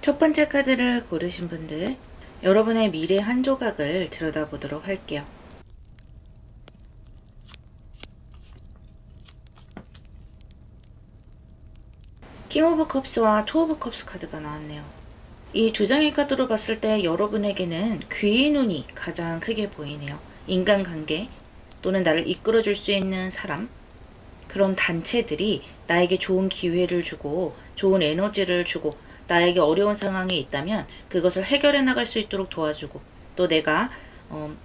첫 번째 카드를 고르신 분들, 여러분의 미래 한 조각을 들여다보도록 할게요. 킹 오브 컵스와 투 오브 컵스 카드가 나왔네요. 이 두 장의 카드로 봤을 때 여러분에게는 귀인 운이 가장 크게 보이네요. 인간관계 또는 나를 이끌어줄 수 있는 사람, 그런 단체들이 나에게 좋은 기회를 주고 좋은 에너지를 주고 나에게 어려운 상황이 있다면 그것을 해결해 나갈 수 있도록 도와주고, 또 내가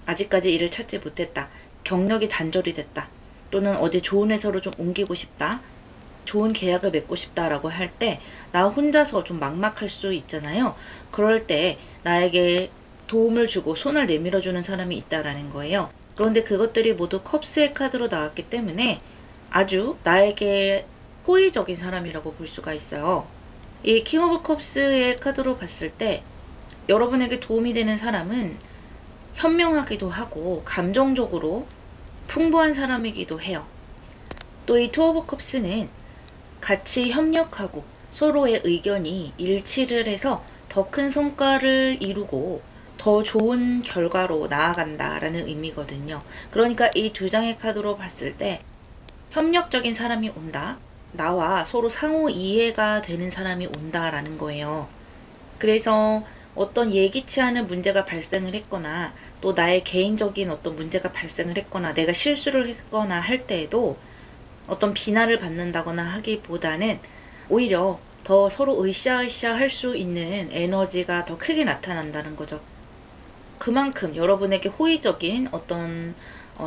아직까지 일을 찾지 못했다, 경력이 단절이 됐다, 또는 어디 좋은 회사로 좀 옮기고 싶다, 좋은 계약을 맺고 싶다라고 할 때 나 혼자서 좀 막막할 수 있잖아요. 그럴 때 나에게 도움을 주고 손을 내밀어 주는 사람이 있다라는 거예요. 그런데 그것들이 모두 컵스의 카드로 나왔기 때문에 아주 나에게 호의적인 사람이라고 볼 수가 있어요. 이 킹 오브 컵스의 카드로 봤을 때 여러분에게 도움이 되는 사람은 현명하기도 하고 감정적으로 풍부한 사람이기도 해요. 또 이 투 오브 컵스는 같이 협력하고 서로의 의견이 일치를 해서 더 큰 성과를 이루고 더 좋은 결과로 나아간다라는 의미거든요. 그러니까 이 두 장의 카드로 봤을 때 협력적인 사람이 온다, 나와 서로 상호 이해가 되는 사람이 온다라는 거예요. 그래서 어떤 예기치 않은 문제가 발생을 했거나 또 나의 개인적인 어떤 문제가 발생을 했거나 내가 실수를 했거나 할 때에도 어떤 비난을 받는다거나 하기보다는 오히려 더 서로 으쌰으쌰 할 수 있는 에너지가 더 크게 나타난다는 거죠. 그만큼 여러분에게 호의적인 어떤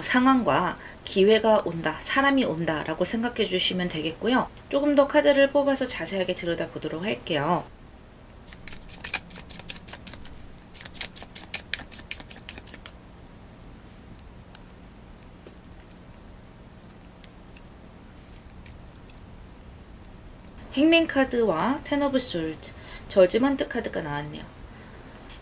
상황과 기회가 온다, 사람이 온다 라고 생각해 주시면 되겠고요. 조금 더 카드를 뽑아서 자세하게 들여다보도록 할게요. 행맨 카드와 텐 오브 솔드, 저지먼트 카드가 나왔네요.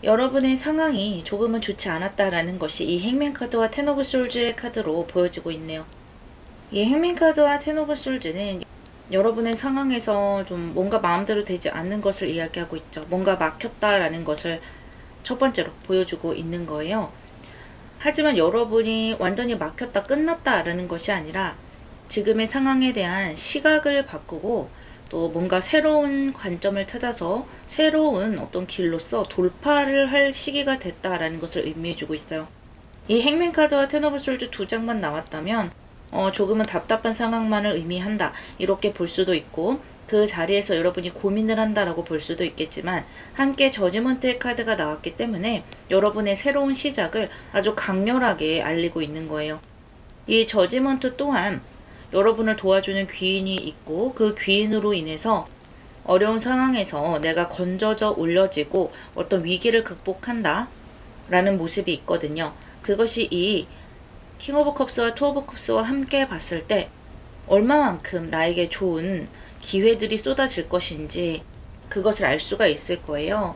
여러분의 상황이 조금은 좋지 않았다라는 것이 이 행맨 카드와 텐 오브 솔즈의 카드로 보여지고 있네요. 이 행맨 카드와 텐 오브 솔즈는 여러분의 상황에서 좀 뭔가 마음대로 되지 않는 것을 이야기하고 있죠. 뭔가 막혔다라는 것을 첫 번째로 보여주고 있는 거예요. 하지만 여러분이 완전히 막혔다, 끝났다라는 것이 아니라 지금의 상황에 대한 시각을 바꾸고 또 뭔가 새로운 관점을 찾아서 새로운 어떤 길로서 돌파를 할 시기가 됐다라는 것을 의미해주고 있어요. 이 행맨 카드와 텐 오브 솔즈 두 장만 나왔다면 조금은 답답한 상황만을 의미한다 이렇게 볼 수도 있고, 그 자리에서 여러분이 고민을 한다라고 볼 수도 있겠지만 함께 저지먼트의 카드가 나왔기 때문에 여러분의 새로운 시작을 아주 강렬하게 알리고 있는 거예요. 이 저지먼트 또한 여러분을 도와주는 귀인이 있고 그 귀인으로 인해서 어려운 상황에서 내가 건져져 올려지고 어떤 위기를 극복한다 라는 모습이 있거든요. 그것이 이 킹 오브 컵스와 투 오브 컵스와 함께 봤을 때 얼마만큼 나에게 좋은 기회들이 쏟아질 것인지 그것을 알 수가 있을 거예요.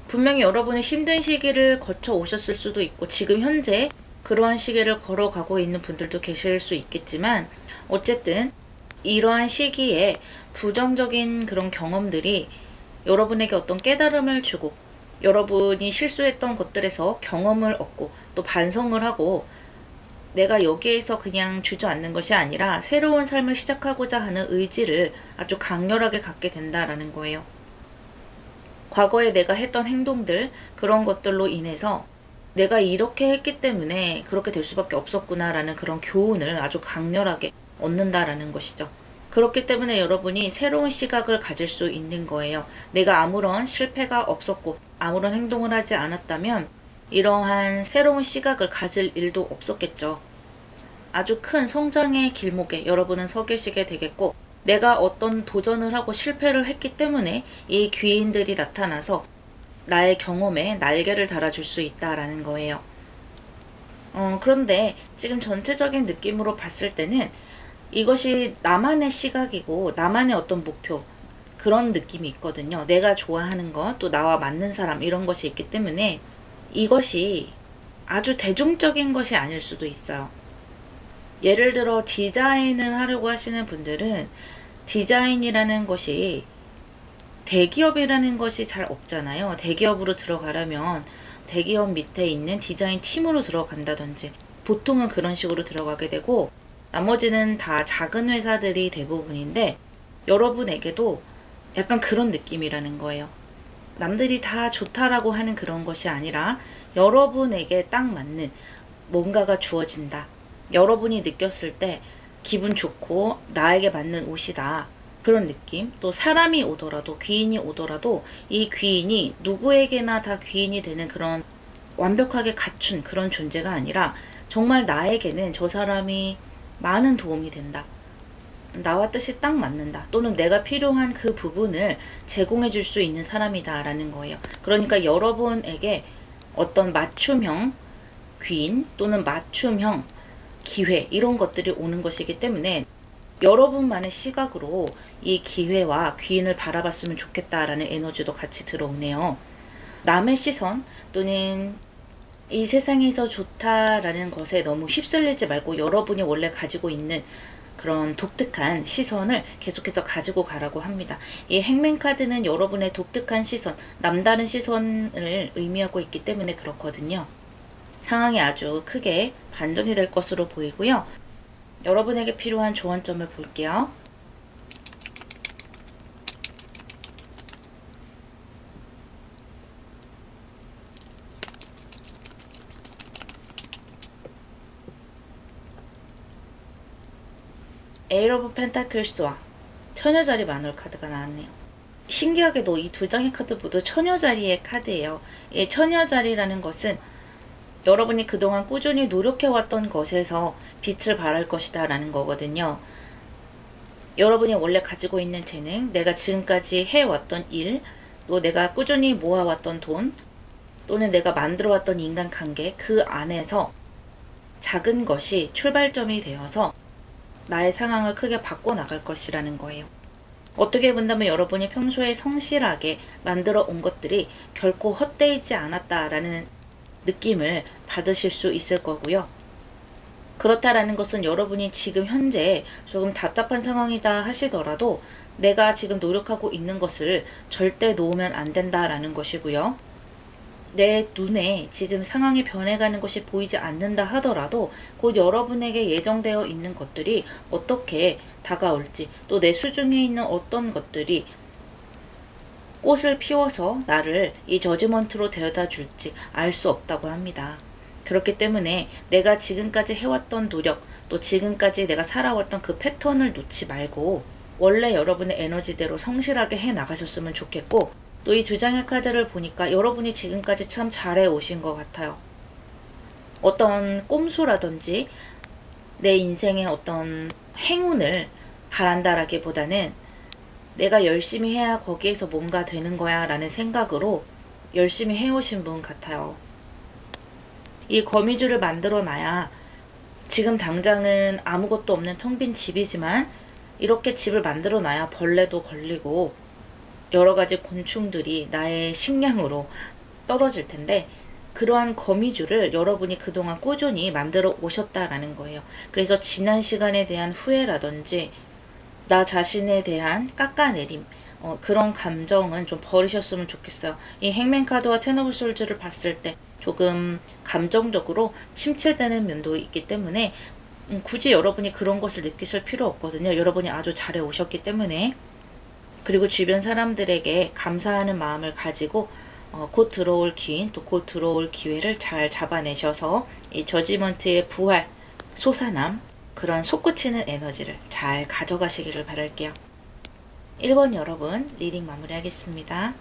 분명히 여러분의 힘든 시기를 거쳐 오셨을 수도 있고 지금 현재 그러한 시기를 걸어가고 있는 분들도 계실 수 있겠지만, 어쨌든 이러한 시기에 부정적인 그런 경험들이 여러분에게 어떤 깨달음을 주고 여러분이 실수했던 것들에서 경험을 얻고 또 반성을 하고 내가 여기에서 그냥 주저앉는 것이 아니라 새로운 삶을 시작하고자 하는 의지를 아주 강렬하게 갖게 된다라는 거예요. 과거에 내가 했던 행동들, 그런 것들로 인해서 내가 이렇게 했기 때문에 그렇게 될 수밖에 없었구나 라는 그런 교훈을 아주 강렬하게 얻는다라는 것이죠. 그렇기 때문에 여러분이 새로운 시각을 가질 수 있는 거예요. 내가 아무런 실패가 없었고 아무런 행동을 하지 않았다면 이러한 새로운 시각을 가질 일도 없었겠죠. 아주 큰 성장의 길목에 여러분은 서 계시게 되겠고, 내가 어떤 도전을 하고 실패를 했기 때문에 이 귀인들이 나타나서 나의 경험에 날개를 달아줄 수 있다라는 거예요. 그런데 지금 전체적인 느낌으로 봤을 때는 이것이 나만의 시각이고 나만의 어떤 목표, 그런 느낌이 있거든요. 내가 좋아하는 것, 또 나와 맞는 사람, 이런 것이 있기 때문에 이것이 아주 대중적인 것이 아닐 수도 있어요. 예를 들어 디자인을 하려고 하시는 분들은 디자인이라는 것이 대기업이라는 것이 잘 없잖아요. 대기업으로 들어가려면 대기업 밑에 있는 디자인 팀으로 들어간다든지 보통은 그런 식으로 들어가게 되고, 나머지는 다 작은 회사들이 대부분인데 여러분에게도 약간 그런 느낌이라는 거예요. 남들이 다 좋다라고 하는 그런 것이 아니라 여러분에게 딱 맞는 뭔가가 주어진다. 여러분이 느꼈을 때 기분 좋고 나에게 맞는 옷이다. 그런 느낌. 또 사람이 오더라도, 귀인이 오더라도 이 귀인이 누구에게나 다 귀인이 되는 그런 완벽하게 갖춘 그런 존재가 아니라 정말 나에게는 저 사람이 많은 도움이 된다. 나와 뜻이 딱 맞는다. 또는 내가 필요한 그 부분을 제공해 줄 수 있는 사람이다 라는 거예요. 그러니까 여러분에게 어떤 맞춤형 귀인 또는 맞춤형 기회, 이런 것들이 오는 것이기 때문에 여러분만의 시각으로 이 기회와 귀인을 바라봤으면 좋겠다라는 에너지도 같이 들어오네요. 남의 시선 또는 이 세상에서 좋다라는 것에 너무 휩쓸리지 말고 여러분이 원래 가지고 있는 그런 독특한 시선을 계속해서 가지고 가라고 합니다. 이 행맨 카드는 여러분의 독특한 시선, 남다른 시선을 의미하고 있기 때문에 그렇거든요. 상황이 아주 크게 반전이 될 것으로 보이고요. 여러분에게 필요한 조언점을 볼게요. 에이 오브 펜타클스와 처녀자리 마눌 카드가 나왔네요. 신기하게도 이 두 장의 카드 모두 처녀자리의 카드예요. 이 처녀자리라는 것은 여러분이 그동안 꾸준히 노력해왔던 것에서 빛을 발할 것이다 라는 거거든요. 여러분이 원래 가지고 있는 재능, 내가 지금까지 해왔던 일, 또 내가 꾸준히 모아왔던 돈, 또는 내가 만들어왔던 인간관계, 그 안에서 작은 것이 출발점이 되어서 나의 상황을 크게 바꿔나갈 것이라는 거예요. 어떻게 본다면 여러분이 평소에 성실하게 만들어 온 것들이 결코 헛되지 않았다라는 느낌을 받으실 수 있을 거고요. 그렇다라는 것은 여러분이 지금 현재 조금 답답한 상황이다 하시더라도 내가 지금 노력하고 있는 것을 절대 놓으면 안 된다라는 것이고요. 내 눈에 지금 상황이 변해가는 것이 보이지 않는다 하더라도 곧 여러분에게 예정되어 있는 것들이 어떻게 다가올지, 또 내 수중에 있는 어떤 것들이 꽃을 피워서 나를 이 저지먼트로 데려다 줄지 알 수 없다고 합니다. 그렇기 때문에 내가 지금까지 해왔던 노력, 또 지금까지 내가 살아왔던 그 패턴을 놓지 말고 원래 여러분의 에너지대로 성실하게 해 나가셨으면 좋겠고, 또 이 두 장의 카드를 보니까 여러분이 지금까지 참 잘해 오신 것 같아요. 어떤 꼼수라든지 내 인생의 어떤 행운을 바란다라기보다는 내가 열심히 해야 거기에서 뭔가 되는 거야 라는 생각으로 열심히 해오신 분 같아요. 이 거미줄을 만들어 놔야 지금 당장은 아무것도 없는 텅 빈 집이지만 이렇게 집을 만들어 놔야 벌레도 걸리고 여러 가지 곤충들이 나의 식량으로 떨어질 텐데, 그러한 거미줄을 여러분이 그동안 꾸준히 만들어 오셨다라는 거예요. 그래서 지난 시간에 대한 후회라든지 나 자신에 대한 깎아내림, 그런 감정은 좀 버리셨으면 좋겠어요. 이 행맨 카드와 텐 오브 솔즈를 봤을 때 조금 감정적으로 침체되는 면도 있기 때문에 굳이 여러분이 그런 것을 느끼실 필요 없거든요. 여러분이 아주 잘해 오셨기 때문에. 그리고 주변 사람들에게 감사하는 마음을 가지고 곧 들어올 기인, 또 곧 들어올 기회를 잘 잡아내셔서 이 저지먼트의 부활, 솟아남, 그런 솟구치는 에너지를 잘 가져가시기를 바랄게요. 1번 여러분 리딩 마무리하겠습니다.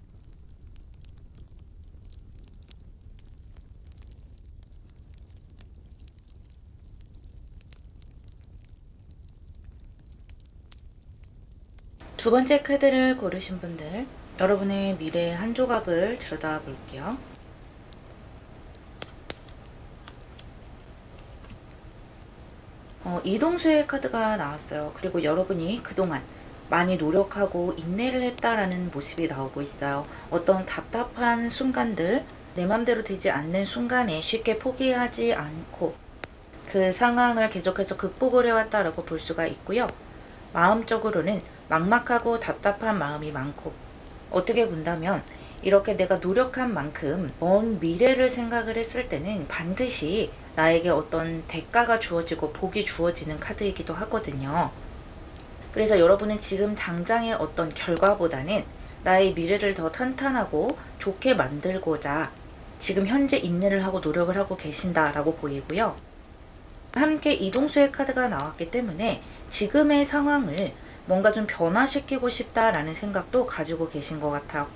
두 번째 카드를 고르신 분들, 여러분의 미래의 한 조각을 들여다 볼게요. 이동수의 카드가 나왔어요. 그리고 여러분이 그동안 많이 노력하고 인내를 했다라는 모습이 나오고 있어요. 어떤 답답한 순간들, 내 맘대로 되지 않는 순간에 쉽게 포기하지 않고 그 상황을 계속해서 극복을 해왔다라고 볼 수가 있고요. 마음적으로는 막막하고 답답한 마음이 많고 어떻게 본다면 이렇게 내가 노력한 만큼 먼 미래를 생각을 했을 때는 반드시 나에게 어떤 대가가 주어지고 복이 주어지는 카드이기도 하거든요. 그래서 여러분은 지금 당장의 어떤 결과보다는 나의 미래를 더 탄탄하고 좋게 만들고자 지금 현재 인내를 하고 노력을 하고 계신다라고 보이고요. 함께 이동수의 카드가 나왔기 때문에 지금의 상황을 뭔가 좀 변화시키고 싶다라는 생각도 가지고 계신 것 같아요.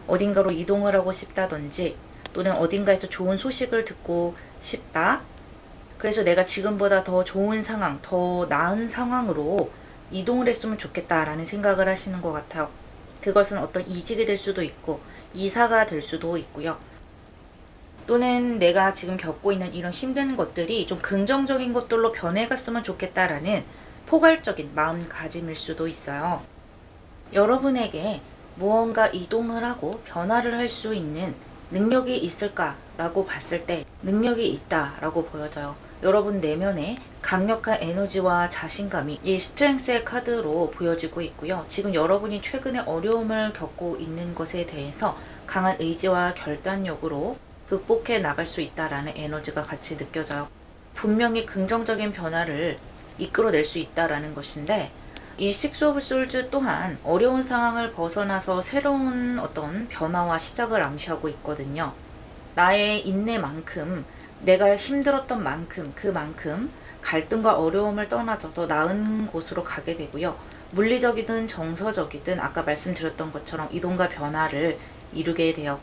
어딘가로 이동을 하고 싶다든지 또는 어딘가에서 좋은 소식을 듣고 싶다. 그래서 내가 지금보다 더 좋은 상황, 더 나은 상황으로 이동을 했으면 좋겠다라는 생각을 하시는 것 같아요. 그것은 어떤 이직이 될 수도 있고 이사가 될 수도 있고요. 또는 내가 지금 겪고 있는 이런 힘든 것들이 좀 긍정적인 것들로 변해갔으면 좋겠다라는 포괄적인 마음가짐일 수도 있어요. 여러분에게 무언가 이동을 하고 변화를 할 수 있는 능력이 있을까라고 봤을 때 능력이 있다라고 보여져요. 여러분 내면에 강력한 에너지와 자신감이 이 스트렝스의 카드로 보여지고 있고요. 지금 여러분이 최근에 어려움을 겪고 있는 것에 대해서 강한 의지와 결단력으로 극복해 나갈 수 있다라는 에너지가 같이 느껴져요. 분명히 긍정적인 변화를 이끌어낼 수 있다라는 것인데 이 식스 오브 솔즈 또한 어려운 상황을 벗어나서 새로운 어떤 변화와 시작을 암시하고 있거든요. 나의 인내만큼 내가 힘들었던 만큼 그만큼 갈등과 어려움을 떠나서 더 나은 곳으로 가게 되고요. 물리적이든 정서적이든 아까 말씀드렸던 것처럼 이동과 변화를 이루게 돼요.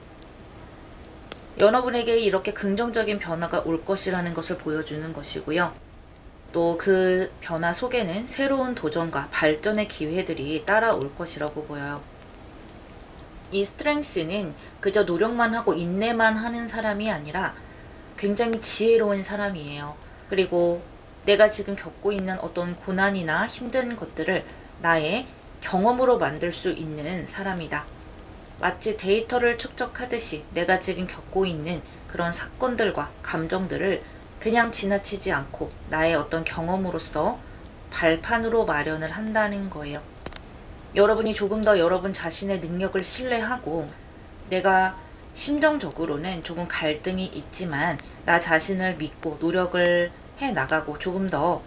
여러분에게 이렇게 긍정적인 변화가 올 것이라는 것을 보여주는 것이고요. 또 그 변화 속에는 새로운 도전과 발전의 기회들이 따라올 것이라고 보여요. 이 스트렝스는 그저 노력만 하고 인내만 하는 사람이 아니라 굉장히 지혜로운 사람이에요. 그리고 내가 지금 겪고 있는 어떤 고난이나 힘든 것들을 나의 경험으로 만들 수 있는 사람이다. 마치 데이터를 축적하듯이 내가 지금 겪고 있는 그런 사건들과 감정들을 그냥 지나치지 않고 나의 어떤 경험으로서 발판으로 마련을 한다는 거예요. 여러분이 조금 더 여러분 자신의 능력을 신뢰하고 내가 심정적으로는 조금 갈등이 있지만 나 자신을 믿고 노력을 해 나가고 조금 더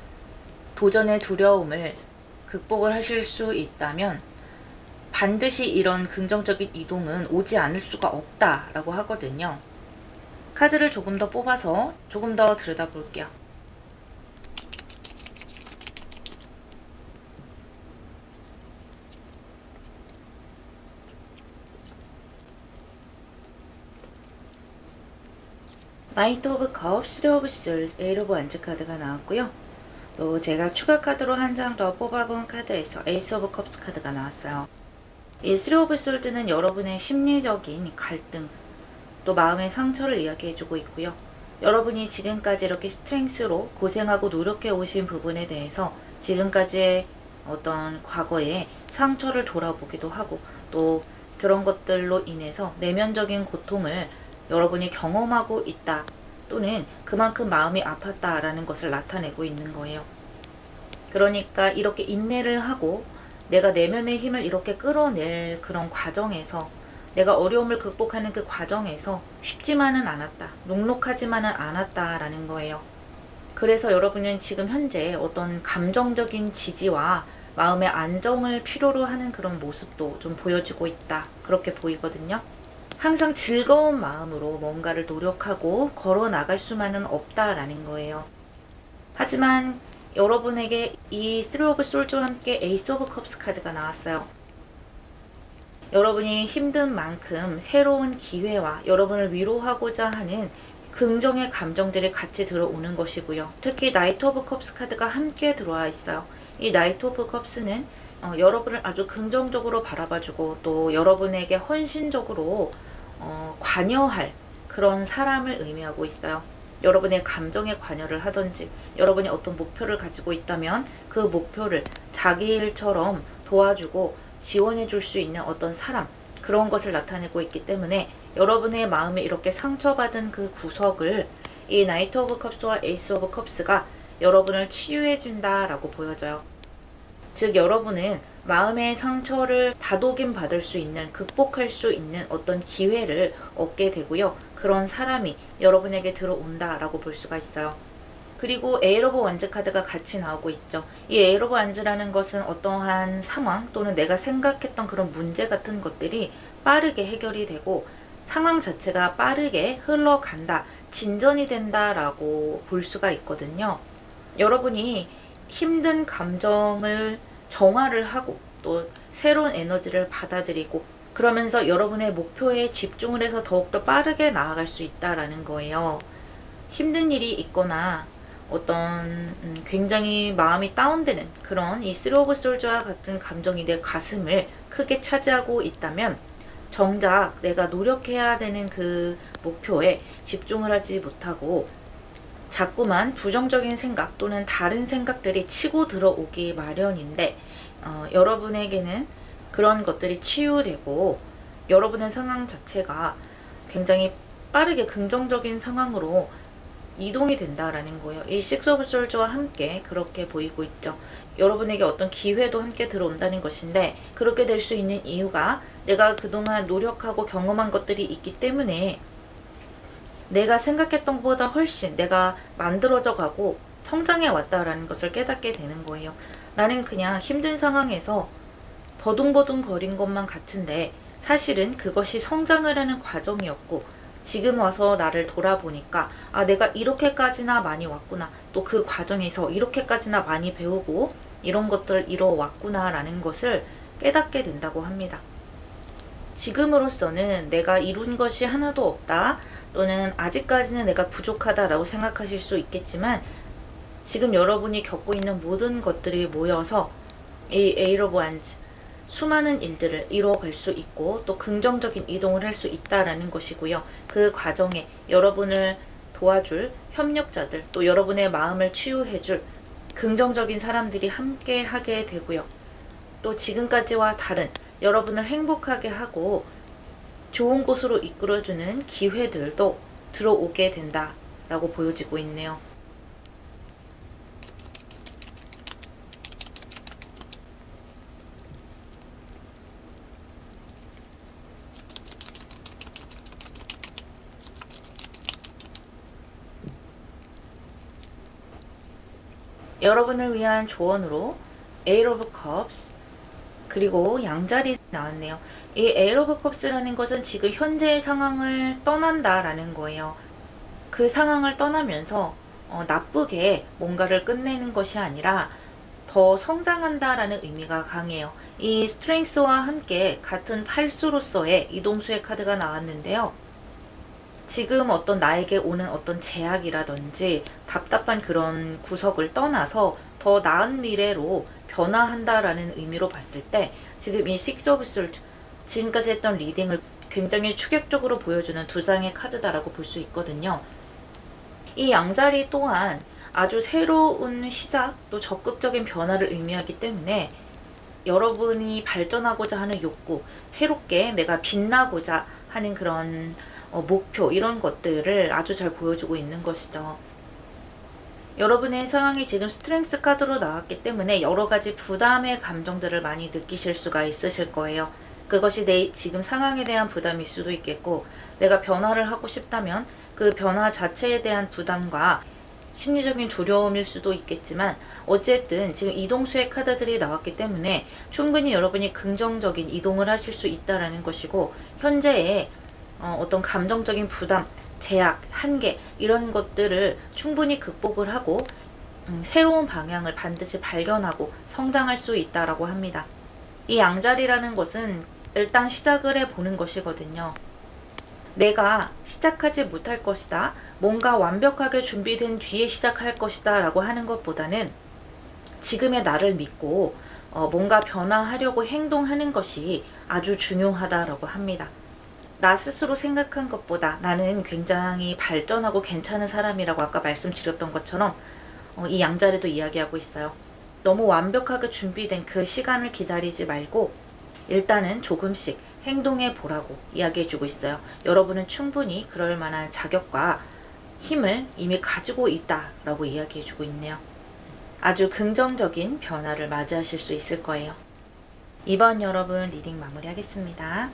도전의 두려움을 극복을 하실 수 있다면 반드시 이런 긍정적인 이동은 오지 않을 수가 없다라고 하거든요. 카드를 조금 더 뽑아서 조금 더 들여다볼게요. 나이트 오브 컵, 3 오브 솔드, 8 오브 원즈 카드가 나왔고요. 또 제가 추가 카드로 한 장 더 뽑아본 카드에서 에이스 오브 컵스 카드가 나왔어요. 이 3 오브 솔드는 여러분의 심리적인 갈등, 또 마음의 상처를 이야기해주고 있고요. 여러분이 지금까지 이렇게 스트렝스로 고생하고 노력해 오신 부분에 대해서 지금까지의 어떤 과거의 상처를 돌아보기도 하고 또 그런 것들로 인해서 내면적인 고통을 여러분이 경험하고 있다 또는 그만큼 마음이 아팠다라는 것을 나타내고 있는 거예요. 그러니까 이렇게 인내를 하고 내가 내면의 힘을 이렇게 끌어낼 그런 과정에서 내가 어려움을 극복하는 그 과정에서 쉽지만은 않았다. 녹록하지만은 않았다라는 거예요. 그래서 여러분은 지금 현재 어떤 감정적인 지지와 마음의 안정을 필요로 하는 그런 모습도 좀 보여지고 있다. 그렇게 보이거든요. 항상 즐거운 마음으로 뭔가를 노력하고 걸어 나갈 수만은 없다라는 거예요. 하지만 여러분에게 이 3 오브 솔즈와 함께 에이스 오브 컵스 카드가 나왔어요. 여러분이 힘든 만큼 새로운 기회와 여러분을 위로하고자 하는 긍정의 감정들이 같이 들어오는 것이고요. 특히 나이트 오브 컵스 카드가 함께 들어와 있어요. 이 나이트 오브 컵스는 여러분을 아주 긍정적으로 바라봐주고 또 여러분에게 헌신적으로 관여할 그런 사람을 의미하고 있어요. 여러분의 감정에 관여를 하든지 여러분이 어떤 목표를 가지고 있다면 그 목표를 자기 일처럼 도와주고 지원해 줄 수 있는 어떤 사람, 그런 것을 나타내고 있기 때문에 여러분의 마음에 이렇게 상처받은 그 구석을 이 나이트 오브 컵스와 에이스 오브 컵스가 여러분을 치유해 준다라고 보여져요. 즉 여러분은 마음의 상처를 다독임 받을 수 있는, 극복할 수 있는 어떤 기회를 얻게 되고요. 그런 사람이 여러분에게 들어온다라고 볼 수가 있어요. 그리고 에이러 오브 원즈 카드가 같이 나오고 있죠. 이 에이러 오브 원즈라는 것은 어떠한 상황 또는 내가 생각했던 그런 문제 같은 것들이 빠르게 해결이 되고 상황 자체가 빠르게 흘러간다, 진전이 된다라고 볼 수가 있거든요. 여러분이 힘든 감정을 정화를 하고 또 새로운 에너지를 받아들이고 그러면서 여러분의 목표에 집중을 해서 더욱더 빠르게 나아갈 수 있다라는 거예요. 힘든 일이 있거나 어떤 굉장히 마음이 다운되는 그런 이 쓰리 오브 솔즈와 같은 감정이 내 가슴을 크게 차지하고 있다면 정작 내가 노력해야 되는 그 목표에 집중을 하지 못하고 자꾸만 부정적인 생각 또는 다른 생각들이 치고 들어오기 마련인데 여러분에게는 그런 것들이 치유되고 여러분의 상황 자체가 굉장히 빠르게 긍정적인 상황으로 이동이 된다라는 거예요. 이 식스 오브 솔즈와 함께 그렇게 보이고 있죠. 여러분에게 어떤 기회도 함께 들어온다는 것인데 그렇게 될 수 있는 이유가 내가 그동안 노력하고 경험한 것들이 있기 때문에 내가 생각했던 것보다 훨씬 내가 만들어져 가고 성장해 왔다라는 것을 깨닫게 되는 거예요. 나는 그냥 힘든 상황에서 버둥버둥 거린 것만 같은데 사실은 그것이 성장을 하는 과정이었고 지금 와서 나를 돌아보니까 아, 내가 이렇게까지나 많이 왔구나. 또 그 과정에서 이렇게까지나 많이 배우고 이런 것들을 이뤄왔구나 라는 것을 깨닫게 된다고 합니다. 지금으로서는 내가 이룬 것이 하나도 없다 또는 아직까지는 내가 부족하다라고 생각하실 수 있겠지만 지금 여러분이 겪고 있는 모든 것들이 모여서 이 에이트 오브 원즈 수많은 일들을 이뤄갈 수 있고 또 긍정적인 이동을 할 수 있다라는 것이고요. 그 과정에 여러분을 도와줄 협력자들 또 여러분의 마음을 치유해줄 긍정적인 사람들이 함께 하게 되고요. 또 지금까지와 다른 여러분을 행복하게 하고 좋은 곳으로 이끌어주는 기회들도 들어오게 된다라고 보여지고 있네요. 여러분을 위한 조언으로 에이트 오브 컵스 그리고 양자리 나왔네요. 이 에이트 오브 컵스라는 것은 지금 현재의 상황을 떠난다라는 거예요. 그 상황을 떠나면서 나쁘게 뭔가를 끝내는 것이 아니라 더 성장한다라는 의미가 강해요. 이 스트렝스와 함께 같은 팔수로서의 이동수의 카드가 나왔는데요. 지금 어떤 나에게 오는 어떤 제약이라든지 답답한 그런 구석을 떠나서 더 나은 미래로 변화한다라는 의미로 봤을 때 지금 이 식스 오브 솔드 지금까지 했던 리딩을 굉장히 충격적으로 보여주는 두 장의 카드다라고 볼 수 있거든요. 이 양자리 또한 아주 새로운 시작 또 적극적인 변화를 의미하기 때문에 여러분이 발전하고자 하는 욕구, 새롭게 내가 빛나고자 하는 그런 목표 이런 것들을 아주 잘 보여주고 있는 것이죠. 여러분의 상황이 지금 스트렝스 카드로 나왔기 때문에 여러가지 부담의 감정들을 많이 느끼실 수가 있으실 거예요. 그것이 내 지금 상황에 대한 부담일 수도 있겠고 내가 변화를 하고 싶다면 그 변화 자체에 대한 부담과 심리적인 두려움일 수도 있겠지만 어쨌든 지금 이동수의 카드들이 나왔기 때문에 충분히 여러분이 긍정적인 이동을 하실 수 있다라는 것이고 현재의 어떤 감정적인 부담, 제약, 한계 이런 것들을 충분히 극복을 하고 새로운 방향을 반드시 발견하고 성장할 수 있다라고 합니다. 이 양자리라는 것은 일단 시작을 해보는 것이거든요. 내가 시작하지 못할 것이다, 뭔가 완벽하게 준비된 뒤에 시작할 것이다 라고 하는 것보다는 지금의 나를 믿고 뭔가 변화하려고 행동하는 것이 아주 중요하다라고 합니다. 나 스스로 생각한 것보다 나는 굉장히 발전하고 괜찮은 사람이라고 아까 말씀드렸던 것처럼 이 양자리도 이야기하고 있어요. 너무 완벽하게 준비된 그 시간을 기다리지 말고 일단은 조금씩 행동해 보라고 이야기해주고 있어요. 여러분은 충분히 그럴 만한 자격과 힘을 이미 가지고 있다라고 이야기해주고 있네요. 아주 긍정적인 변화를 맞이하실 수 있을 거예요. 이번 여러분 리딩 마무리하겠습니다.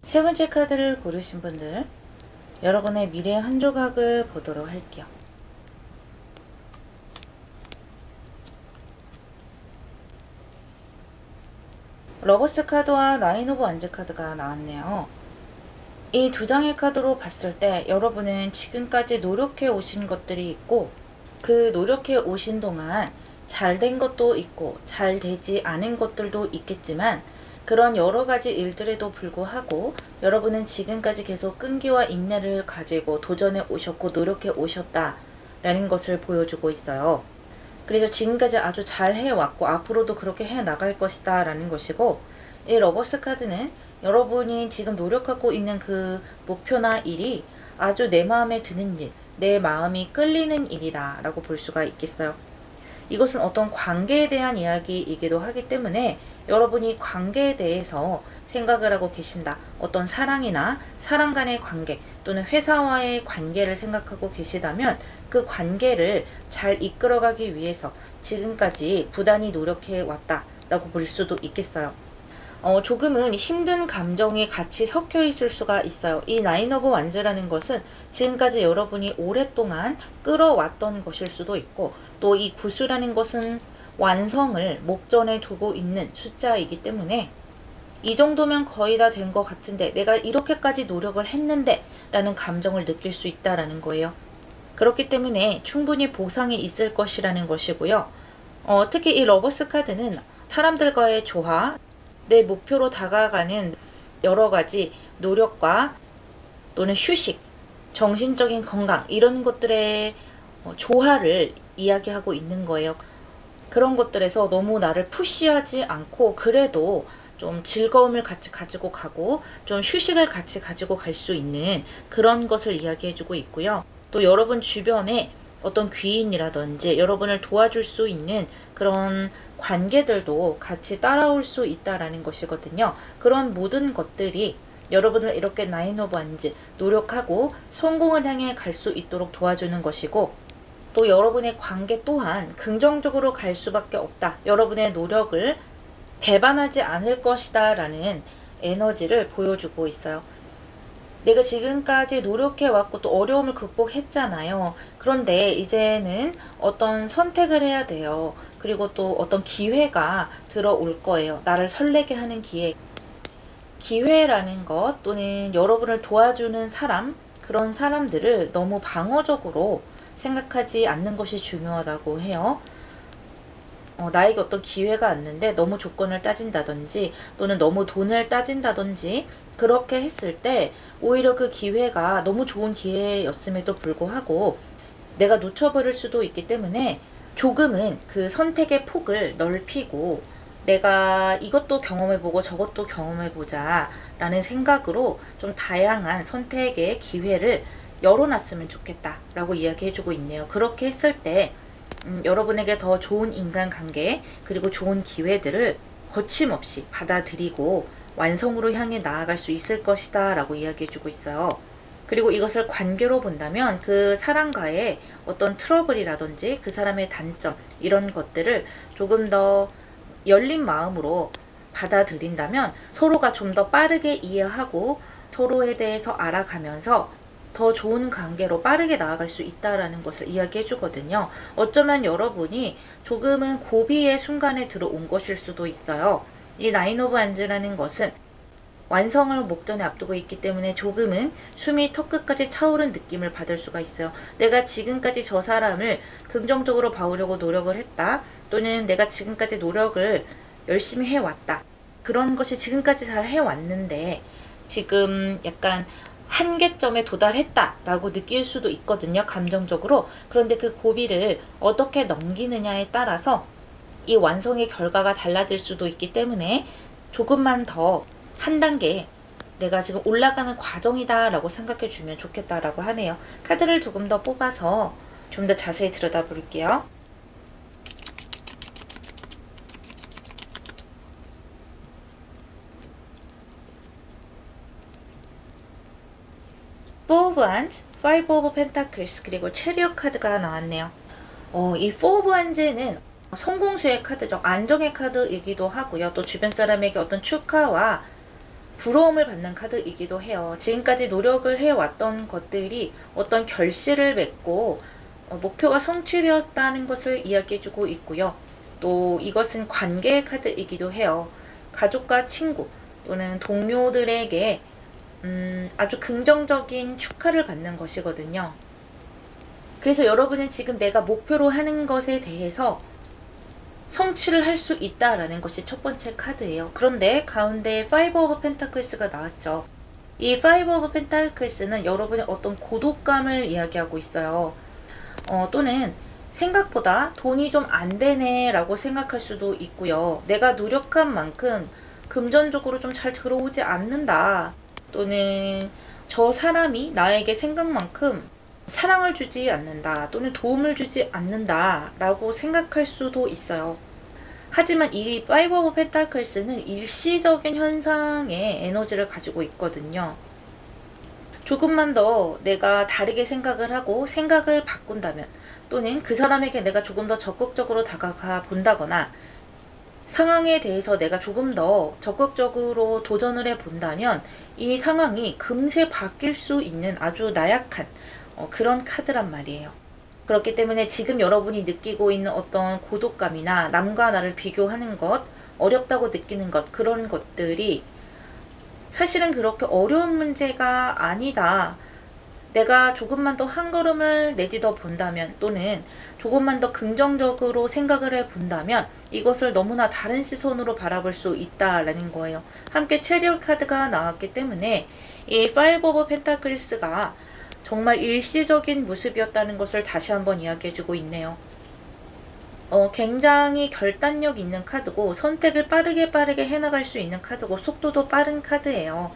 세 번째 카드를 고르신 분들, 여러분의 미래 한 조각을 보도록 할게요. 러버스 카드와 나인 오브 완즈 카드가 나왔네요. 이 두 장의 카드로 봤을 때 여러분은 지금까지 노력해 오신 것들이 있고, 그 노력해 오신 동안 잘 된 것도 있고 잘 되지 않은 것들도 있겠지만, 그런 여러 가지 일들에도 불구하고 여러분은 지금까지 계속 끈기와 인내를 가지고 도전해 오셨고 노력해 오셨다라는 것을 보여주고 있어요. 그래서 지금까지 아주 잘 해왔고 앞으로도 그렇게 해 나갈 것이다 라는 것이고, 이 러버스 카드는 여러분이 지금 노력하고 있는 그 목표나 일이 아주 내 마음에 드는 일, 내 마음이 끌리는 일이다 라고 볼 수가 있겠어요. 이것은 어떤 관계에 대한 이야기이기도 하기 때문에 여러분이 관계에 대해서 생각을 하고 계신다. 어떤 사랑이나 사람 간의 관계 또는 회사와의 관계를 생각하고 계시다면 그 관계를 잘 이끌어가기 위해서 지금까지 부단히 노력해 왔다 라고 볼 수도 있겠어요. 조금은 힘든 감정이 같이 섞여 있을 수가 있어요. 이 나인 오브 완즈라는 것은 지금까지 여러분이 오랫동안 끌어왔던 것일 수도 있고, 또 이 구수라는 것은 완성을 목전에 두고 있는 숫자이기 때문에 이 정도면 거의 다 된 것 같은데 내가 이렇게까지 노력을 했는데 라는 감정을 느낄 수 있다라는 거예요. 그렇기 때문에 충분히 보상이 있을 것이라는 것이고요. 특히 이 러버스 카드는 사람들과의 조화, 내 목표로 다가가는 여러 가지 노력과 또는 휴식, 정신적인 건강 이런 것들의 조화를 이야기하고 있는 거예요. 그런 것들에서 너무 나를 푸시하지 않고 그래도 좀 즐거움을 같이 가지고 가고 좀 휴식을 같이 가지고 갈 수 있는 그런 것을 이야기해주고 있고요. 또 여러분 주변에 어떤 귀인이라든지 여러분을 도와줄 수 있는 그런 관계들도 같이 따라올 수 있다라는 것이거든요. 그런 모든 것들이 여러분을 이렇게 나인 오브 완즈 노력하고 성공을 향해 갈 수 있도록 도와주는 것이고, 또 여러분의 관계 또한 긍정적으로 갈 수밖에 없다. 여러분의 노력을 배반하지 않을 것이다 라는 에너지를 보여주고 있어요. 내가 지금까지 노력해왔고 또 어려움을 극복했잖아요. 그런데 이제는 어떤 선택을 해야 돼요. 그리고 또 어떤 기회가 들어올 거예요. 나를 설레게 하는 기회. 기회라는 것 또는 여러분을 도와주는 사람, 그런 사람들을 너무 방어적으로 생각하지 않는 것이 중요하다고 해요. 나에게 어떤 기회가 왔는데 너무 조건을 따진다든지 또는 너무 돈을 따진다든지 그렇게 했을 때 오히려 그 기회가 너무 좋은 기회였음에도 불구하고 내가 놓쳐버릴 수도 있기 때문에 조금은 그 선택의 폭을 넓히고 내가 이것도 경험해보고 저것도 경험해보자 라는 생각으로 좀 다양한 선택의 기회를 열어놨으면 좋겠다 라고 이야기해주고 있네요. 그렇게 했을 때 여러분에게 더 좋은 인간관계 그리고 좋은 기회들을 거침없이 받아들이고 완성으로 향해 나아갈 수 있을 것이다 라고 이야기해주고 있어요. 그리고 이것을 관계로 본다면 그 사람과의 어떤 트러블이라든지 그 사람의 단점 이런 것들을 조금 더 열린 마음으로 받아들인다면 서로가 좀 더 빠르게 이해하고 서로에 대해서 알아가면서 더 좋은 관계로 빠르게 나아갈 수 있다라는 것을 이야기해 주거든요. 어쩌면 여러분이 조금은 고비의 순간에 들어온 것일 수도 있어요. 이 나인 오브 완즈라는 것은 완성을 목전에 앞두고 있기 때문에 조금은 숨이 턱끝까지 차오른 느낌을 받을 수가 있어요. 내가 지금까지 저 사람을 긍정적으로 봐오려고 노력을 했다. 또는 내가 지금까지 노력을 열심히 해왔다. 그런 것이 지금까지 잘 해왔는데 지금 약간 한계점에 도달했다라고 느낄 수도 있거든요. 감정적으로. 그런데 그 고비를 어떻게 넘기느냐에 따라서 이 완성의 결과가 달라질 수도 있기 때문에 조금만 더 한 단계 내가 지금 올라가는 과정이다 라고 생각해 주면 좋겠다라고 하네요. 카드를 조금 더 뽑아서 좀 더 자세히 들여다 볼게요. Four of Wands, Five of Pentacles, 그리고 체리엇 카드가 나왔네요. 이 Four of Wands는 성공수의 카드죠. 안정의 카드이기도 하고요. 또 주변 사람에게 어떤 축하와 부러움을 받는 카드이기도 해요. 지금까지 노력을 해왔던 것들이 어떤 결실을 맺고 목표가 성취되었다는 것을 이야기해주고 있고요. 또 이것은 관계의 카드이기도 해요. 가족과 친구 또는 동료들에게 아주 긍정적인 축하를 받는 것이거든요. 그래서 여러분은 지금 내가 목표로 하는 것에 대해서 성취를 할 수 있다라는 것이 첫 번째 카드예요. 그런데 가운데 Five of Pentakles가 나왔죠. 이 Five of Pentakles는 여러분의 어떤 고독감을 이야기하고 있어요. 또는 생각보다 돈이 좀 안 되네 라고 생각할 수도 있고요. 내가 노력한 만큼 금전적으로 좀 잘 들어오지 않는다. 또는 저 사람이 나에게 생각만큼 사랑을 주지 않는다. 또는 도움을 주지 않는다 라고 생각할 수도 있어요. 하지만 이 Five of Pentakles는 일시적인 현상의 에너지를 가지고 있거든요. 조금만 더 내가 다르게 생각을 하고 생각을 바꾼다면, 또는 그 사람에게 내가 조금 더 적극적으로 다가가 본다거나 상황에 대해서 내가 조금 더 적극적으로 도전을 해 본다면 이 상황이 금세 바뀔 수 있는 아주 나약한 그런 카드란 말이에요. 그렇기 때문에 지금 여러분이 느끼고 있는 어떤 고독감이나 남과 나를 비교하는 것, 어렵다고 느끼는 것, 그런 것들이 사실은 그렇게 어려운 문제가 아니다. 내가 조금만 더 한 걸음을 내딛어 본다면, 또는 조금만 더 긍정적으로 생각을 해 본다면 이것을 너무나 다른 시선으로 바라볼 수 있다라는 거예요. 함께 체리엇 카드가 나왔기 때문에 이 Five of Pentakles가 정말 일시적인 모습이었다는 것을 다시 한번 이야기해주고 있네요. 굉장히 결단력 있는 카드고 선택을 빠르게 해나갈 수 있는 카드고 속도도 빠른 카드예요.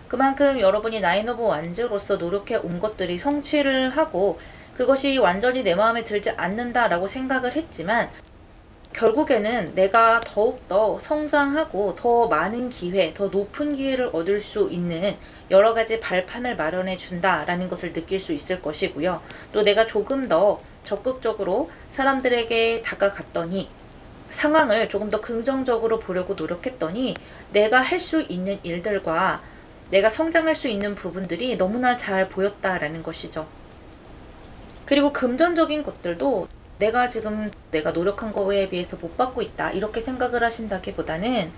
그만큼 여러분이 나인 오브 완즈로서 노력해 온 것들이 성취를 하고 그것이 완전히 내 마음에 들지 않는다라고 생각을 했지만 결국에는 내가 더욱더 성장하고 더 많은 기회, 더 높은 기회를 얻을 수 있는 여러 가지 발판을 마련해 준다라는 것을 느낄 수 있을 것이고요. 또 내가 조금 더 적극적으로 사람들에게 다가갔더니 상황을 조금 더 긍정적으로 보려고 노력했더니 내가 할 수 있는 일들과 내가 성장할 수 있는 부분들이 너무나 잘 보였다라는 것이죠. 그리고 금전적인 것들도 내가 지금 내가 노력한 거에 비해서 못 받고 있다 이렇게 생각을 하신다기보다는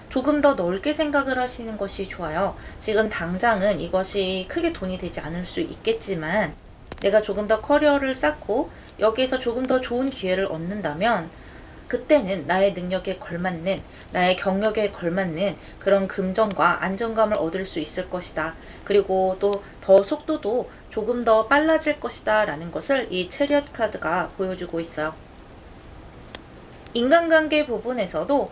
조금 더 넓게 생각을 하시는 것이 좋아요. 지금 당장은 이것이 크게 돈이 되지 않을 수 있겠지만 내가 조금 더 커리어를 쌓고 여기에서 조금 더 좋은 기회를 얻는다면 그때는 나의 능력에 걸맞는, 나의 경력에 걸맞는 그런 금전과 안정감을 얻을 수 있을 것이다. 그리고 또 더 속도도 조금 더 빨라질 것이다 라는 것을 이 체리엇 카드가 보여주고 있어요. 인간관계 부분에서도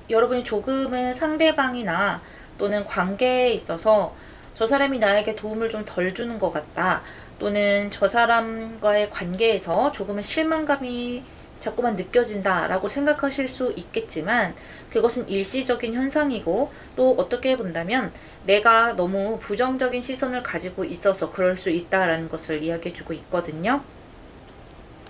여러분이 조금은 상대방이나 또는 관계에 있어서 저 사람이 나에게 도움을 좀 덜 주는 것 같다. 또는 저 사람과의 관계에서 조금은 실망감이 자꾸만 느껴진다 라고 생각하실 수 있겠지만 그것은 일시적인 현상이고 또 어떻게 본다면 내가 너무 부정적인 시선을 가지고 있어서 그럴 수 있다라는 것을 이야기해주고 있거든요.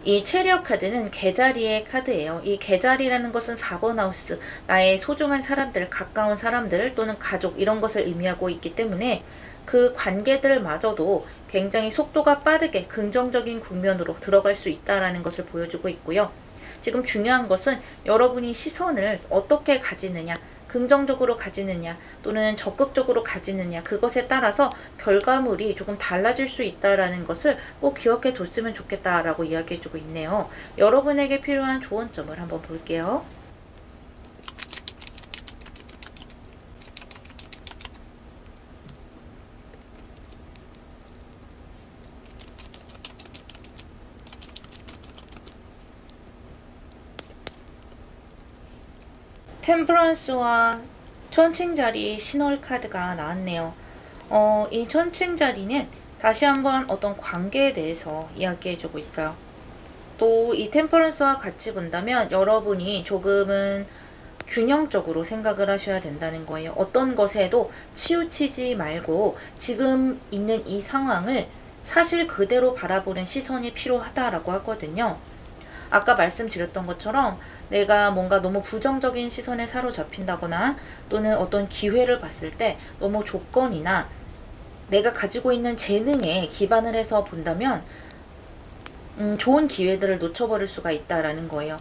이 체리엇 카드는 개자리의 카드예요. 이 개자리라는 것은 4번 하우스, 나의 소중한 사람들, 가까운 사람들 또는 가족 이런 것을 의미하고 있기 때문에 그 관계들마저도 굉장히 속도가 빠르게 긍정적인 국면으로 들어갈 수 있다는 것을 보여주고 있고요. 지금 중요한 것은 여러분이 시선을 어떻게 가지느냐, 긍정적으로 가지느냐 또는 적극적으로 가지느냐 그것에 따라서 결과물이 조금 달라질 수 있다는 것을 꼭 기억해 뒀으면 좋겠다라고 이야기해주고 있네요. 여러분에게 필요한 조언점을 한번 볼게요. 템퍼런스와 천칭자리 신월 카드가 나왔네요. 이 천칭자리는 다시 한번 어떤 관계에 대해서 이야기해주고 있어요. 또 이 템퍼런스와 같이 본다면 여러분이 조금은 균형적으로 생각을 하셔야 된다는 거예요. 어떤 것에도 치우치지 말고 지금 있는 이 상황을 사실 그대로 바라보는 시선이 필요하다라고 하거든요. 아까 말씀드렸던 것처럼 내가 뭔가 너무 부정적인 시선에 사로잡힌다거나 또는 어떤 기회를 봤을 때 너무 조건이나 내가 가지고 있는 재능에 기반을 해서 본다면 좋은 기회들을 놓쳐버릴 수가 있다라는 거예요.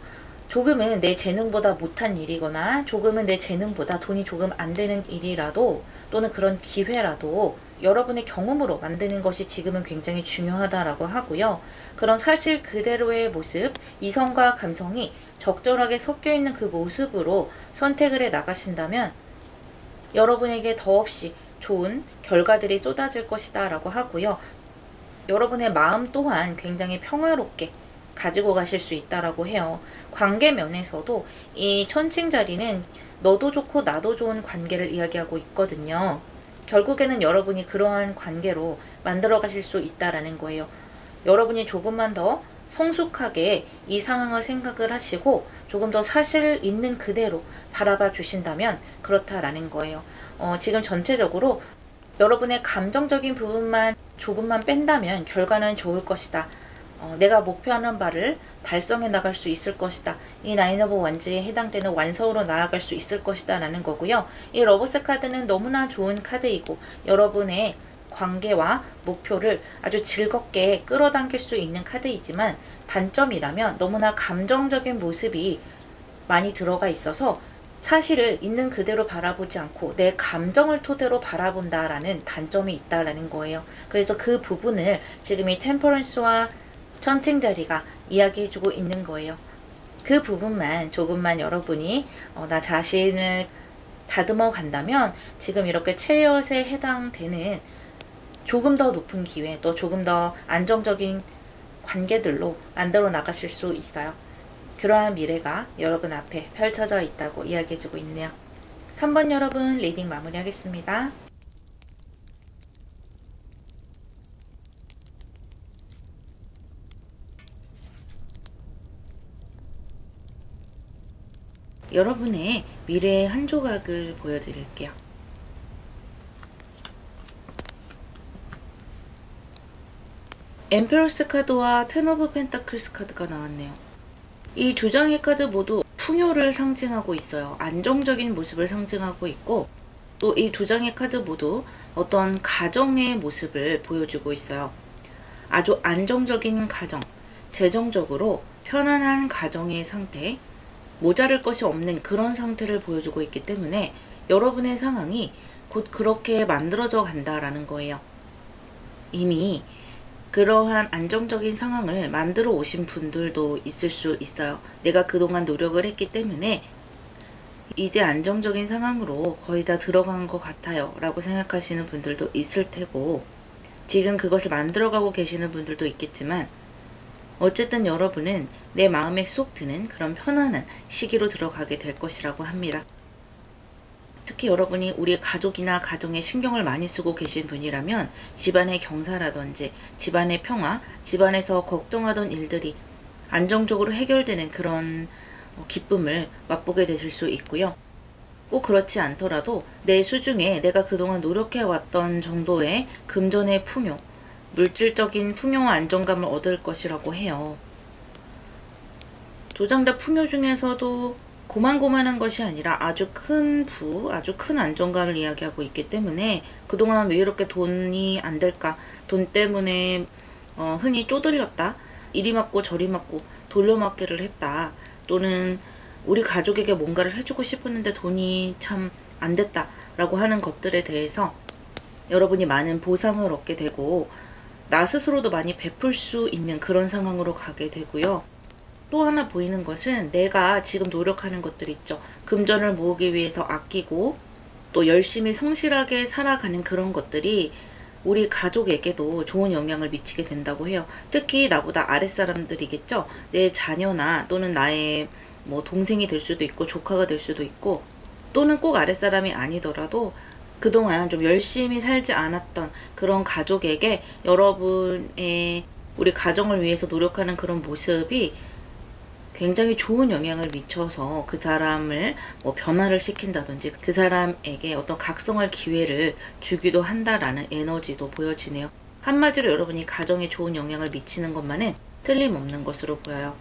조금은 내 재능보다 못한 일이거나 조금은 내 재능보다 돈이 조금 안 되는 일이라도 또는 그런 기회라도 여러분의 경험으로 만드는 것이 지금은 굉장히 중요하다라고 하고요. 그런 사실 그대로의 모습, 이성과 감성이 적절하게 섞여 있는 그 모습으로 선택을 해 나가신다면 여러분에게 더없이 좋은 결과들이 쏟아질 것이다 라고 하고요. 여러분의 마음 또한 굉장히 평화롭게 가지고 가실 수 있다라고 해요. 관계 면에서도 이 천칭자리는 너도 좋고 나도 좋은 관계를 이야기하고 있거든요. 결국에는 여러분이 그러한 관계로 만들어 가실 수 있다라는 거예요. 여러분이 조금만 더 성숙하게 이 상황을 생각을 하시고 조금 더 사실 있는 그대로 바라봐 주신다면 그렇다라는 거예요. 지금 전체적으로 여러분의 감정적인 부분만 조금만 뺀다면 결과는 좋을 것이다. 내가 목표하는 바를 달성해 나갈 수 있을 것이다. 이 나인 오브 원즈에 해당되는 완성으로 나아갈 수 있을 것이다 라는 거고요. 이 러버스 카드는 너무나 좋은 카드이고 여러분의 관계와 목표를 아주 즐겁게 끌어당길 수 있는 카드이지만 단점이라면 너무나 감정적인 모습이 많이 들어가 있어서 사실을 있는 그대로 바라보지 않고 내 감정을 토대로 바라본다라는 단점이 있다라는 거예요. 그래서 그 부분을 지금 이 템퍼런스와 천칭자리가 이야기해주고 있는 거예요. 그 부분만 조금만 여러분이 나 자신을 다듬어 간다면 지금 이렇게 체리엇에 해당되는 조금 더 높은 기회, 또 조금 더 안정적인 관계들로 만들어 나가실 수 있어요. 그러한 미래가 여러분 앞에 펼쳐져 있다고 이야기해주고 있네요. 3번 여러분 리딩 마무리하겠습니다. 여러분의 미래의 한 조각을 보여드릴게요. 엠페러스 카드와 텐 오브 펜타클스 카드가 나왔네요. 이 두 장의 카드 모두 풍요를 상징하고 있어요. 안정적인 모습을 상징하고 있고 또 이 두 장의 카드 모두 어떤 가정의 모습을 보여주고 있어요. 아주 안정적인 가정, 재정적으로 편안한 가정의 상태, 모자랄 것이 없는 그런 상태를 보여주고 있기 때문에 여러분의 상황이 곧 그렇게 만들어져 간다라는 거예요. 이미 그러한 안정적인 상황을 만들어 오신 분들도 있을 수 있어요. 내가 그동안 노력을 했기 때문에 이제 안정적인 상황으로 거의 다 들어간 것 같아요 라고 생각하시는 분들도 있을 테고 지금 그것을 만들어가고 계시는 분들도 있겠지만 어쨌든 여러분은 내 마음에 쏙 드는 그런 편안한 시기로 들어가게 될 것이라고 합니다. 특히 여러분이 우리 가족이나 가정에 신경을 많이 쓰고 계신 분이라면 집안의 경사라든지 집안의 평화, 집안에서 걱정하던 일들이 안정적으로 해결되는 그런 기쁨을 맛보게 되실 수 있고요. 꼭 그렇지 않더라도 내 수중에 내가 그동안 노력해왔던 정도의 금전의 풍요, 물질적인 풍요와 안정감을 얻을 것이라고 해요. 두 장 다 풍요 중에서도 고만고만한 것이 아니라 아주 큰 아주 큰 안정감을 이야기하고 있기 때문에 그동안 왜 이렇게 돈이 안 될까? 돈 때문에 흔히 쪼들렸다. 이리 맞고 저리 맞고 돌려막기를 했다. 또는 우리 가족에게 뭔가를 해주고 싶었는데 돈이 참 안 됐다. 라고 하는 것들에 대해서 여러분이 많은 보상을 얻게 되고 나 스스로도 많이 베풀 수 있는 그런 상황으로 가게 되고요. 또 하나 보이는 것은 내가 지금 노력하는 것들 있죠. 금전을 모으기 위해서 아끼고 또 열심히 성실하게 살아가는 그런 것들이 우리 가족에게도 좋은 영향을 미치게 된다고 해요. 특히 나보다 아랫사람들이겠죠. 내 자녀나 또는 나의 뭐 동생이 될 수도 있고 조카가 될 수도 있고 또는 꼭 아랫사람이 아니더라도 그동안 좀 열심히 살지 않았던 그런 가족에게 여러분의 우리 가정을 위해서 노력하는 그런 모습이 굉장히 좋은 영향을 미쳐서 그 사람을 뭐 변화를 시킨다든지 그 사람에게 어떤 각성할 기회를 주기도 한다라는 에너지도 보여지네요. 한마디로 여러분이 가정에 좋은 영향을 미치는 것만은 틀림없는 것으로 보여요.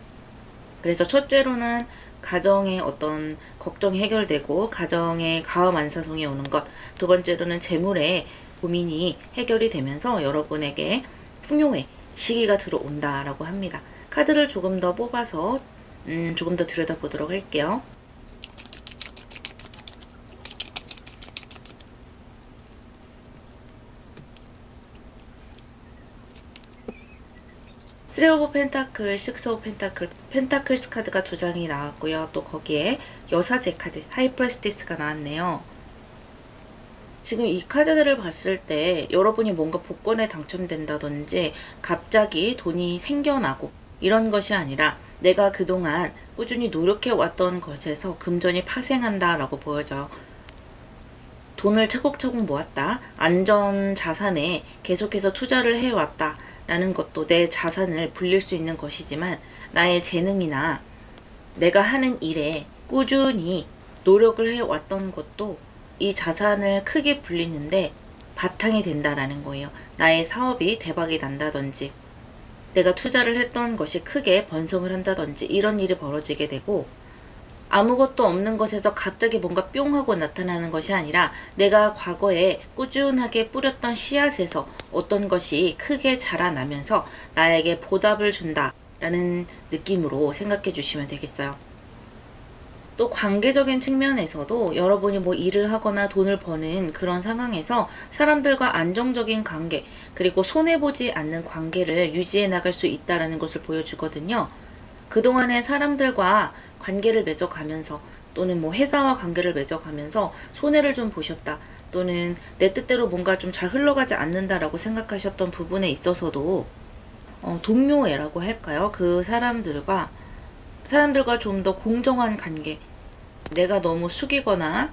그래서 첫째로는 가정의 어떤 걱정이 해결되고 가정의 가음안사성이 오는 것, 두 번째로는 재물의 고민이 해결이 되면서 여러분에게 풍요의 시기가 들어온다라고 합니다. 카드를 조금 더 뽑아서 조금 더 들여다보도록 할게요. 쓰리 오브 펜타클, 식스 오브 펜타클, 펜타클스 카드가 두 장이 나왔고요. 또 거기에 여사제 카드, 하이퍼스티스가 나왔네요. 지금 이 카드들을 봤을 때 여러분이 뭔가 복권에 당첨된다든지 갑자기 돈이 생겨나고 이런 것이 아니라 내가 그동안 꾸준히 노력해왔던 것에서 금전이 파생한다 라고 보여져요. 돈을 차곡차곡 모았다. 안전 자산에 계속해서 투자를 해왔다 라는 것도 내 자산을 불릴 수 있는 것이지만 나의 재능이나 내가 하는 일에 꾸준히 노력을 해왔던 것도 이 자산을 크게 불리는데 바탕이 된다라는 거예요. 나의 사업이 대박이 난다든지 내가 투자를 했던 것이 크게 번성을 한다든지 이런 일이 벌어지게 되고 아무것도 없는 것에서 갑자기 뭔가 뿅 하고 나타나는 것이 아니라 내가 과거에 꾸준하게 뿌렸던 씨앗에서 어떤 것이 크게 자라나면서 나에게 보답을 준다라는 느낌으로 생각해 주시면 되겠어요. 또 관계적인 측면에서도 여러분이 뭐 일을 하거나 돈을 버는 그런 상황에서 사람들과 안정적인 관계 그리고 손해보지 않는 관계를 유지해 나갈 수 있다는 것을 보여주거든요. 그동안에 사람들과 관계를 맺어가면서 또는 뭐 회사와 관계를 맺어가면서 손해를 좀 보셨다 또는 내 뜻대로 뭔가 좀 잘 흘러가지 않는다라고 생각하셨던 부분에 있어서도 동료애라고 할까요? 그 사람들과 좀 더 공정한 관계, 내가 너무 숙이거나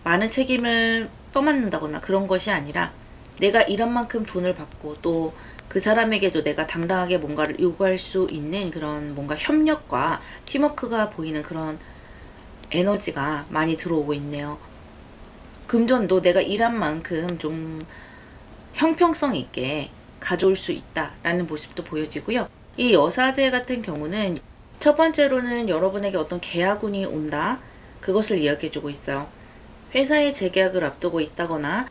많은 책임을 떠맡는다거나 그런 것이 아니라 내가 일한 만큼 돈을 받고 또 그 사람에게도 내가 당당하게 뭔가를 요구할 수 있는 그런 뭔가 협력과 팀워크가 보이는 그런 에너지가 많이 들어오고 있네요. 금전도 내가 일한 만큼 좀 형평성 있게 가져올 수 있다라는 모습도 보여지고요. 이 여사제 같은 경우는 첫 번째로는 여러분에게 어떤 계약운이 온다. 그것을 이야기해주고 있어요. 회사의 재계약을 앞두고 있다거나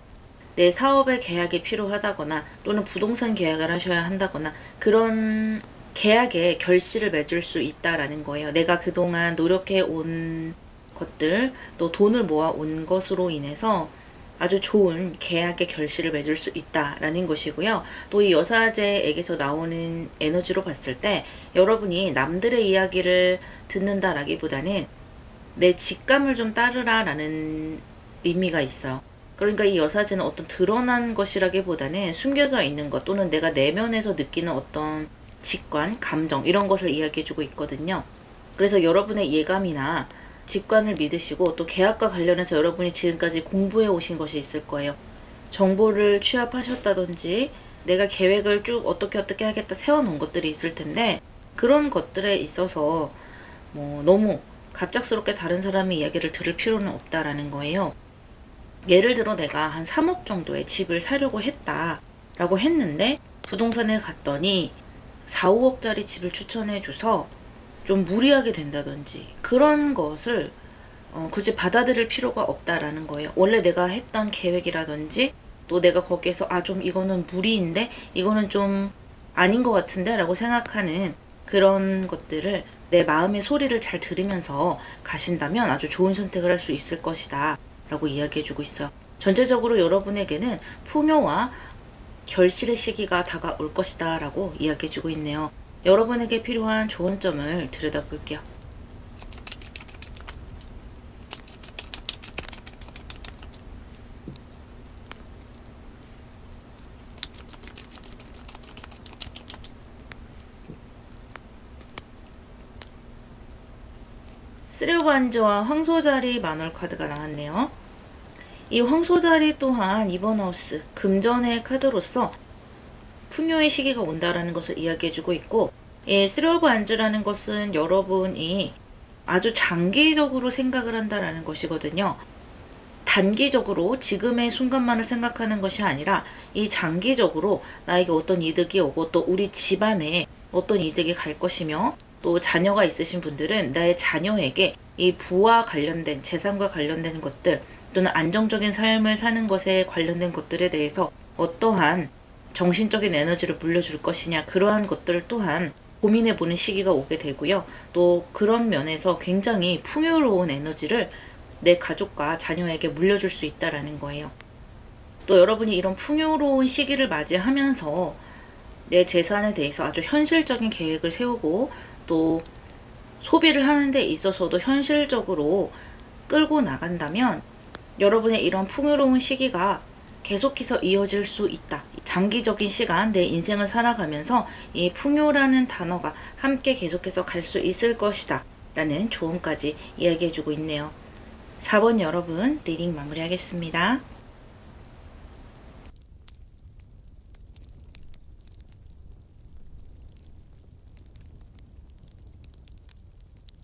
내 사업의 계약이 필요하다거나 또는 부동산 계약을 하셔야 한다거나 그런 계약에 결실을 맺을 수 있다라는 거예요. 내가 그동안 노력해 온 것들 또 돈을 모아 온 것으로 인해서 아주 좋은 계약의 결실을 맺을 수 있다라는 것이고요. 또 이 여사제에게서 나오는 에너지로 봤을 때 여러분이 남들의 이야기를 듣는다라기보다는 내 직감을 좀 따르라라는 의미가 있어요. 그러니까 이 여사제는 어떤 드러난 것이라기보다는 숨겨져 있는 것 또는 내가 내면에서 느끼는 어떤 직관, 감정 이런 것을 이야기해주고 있거든요. 그래서 여러분의 예감이나 직관을 믿으시고 또 계약과 관련해서 여러분이 지금까지 공부해 오신 것이 있을 거예요. 정보를 취합하셨다든지 내가 계획을 쭉 어떻게 하겠다 세워놓은 것들이 있을 텐데 그런 것들에 있어서 뭐 너무 갑작스럽게 다른 사람의 이야기를 들을 필요는 없다라는 거예요. 예를 들어 내가 한 3억 정도의 집을 사려고 했다라고 했는데 부동산에 갔더니 4, 5억짜리 집을 추천해줘서 좀 무리하게 된다든지 그런 것을 굳이 받아들일 필요가 없다라는 거예요. 원래 내가 했던 계획이라든지 또 내가 거기에서 좀 이거는 무리인데 이거는 좀 아닌 것 같은데 라고 생각하는 그런 것들을 내 마음의 소리를 잘 들으면서 가신다면 아주 좋은 선택을 할 수 있을 것이다 라고 이야기해주고 있어요. 전체적으로 여러분에게는 풍요와 결실의 시기가 다가올 것이다 라고 이야기해주고 있네요. 여러분에게 필요한 조언점을 들여다볼게요. 쓰려반지와 황소자리 만월 카드가 나왔네요. 이 황소자리 또한 이번 하우스 금전의 카드로서 풍요의 시기가 온다라는 것을 이야기해주고 있고 이 쓰리 오브 안즈라는 것은 여러분이 아주 장기적으로 생각을 한다라는 것이거든요. 단기적으로 지금의 순간만을 생각하는 것이 아니라 이 장기적으로 나에게 어떤 이득이 오고 또 우리 집안에 어떤 이득이 갈 것이며 또 자녀가 있으신 분들은 나의 자녀에게 이 부와 관련된 재산과 관련된 것들 또는 안정적인 삶을 사는 것에 관련된 것들에 대해서 어떠한 정신적인 에너지를 물려줄 것이냐, 그러한 것들 또한 고민해보는 시기가 오게 되고요. 또 그런 면에서 굉장히 풍요로운 에너지를 내 가족과 자녀에게 물려줄 수 있다라는 거예요. 또 여러분이 이런 풍요로운 시기를 맞이하면서 내 재산에 대해서 아주 현실적인 계획을 세우고 또 소비를 하는 데 있어서도 현실적으로 끌고 나간다면 여러분의 이런 풍요로운 시기가 계속해서 이어질 수 있다. 장기적인 시간 내 인생을 살아가면서 이 풍요라는 단어가 함께 계속해서 갈 수 있을 것이다 라는 조언까지 이야기해주고 있네요. 4번 여러분 리딩 마무리하겠습니다.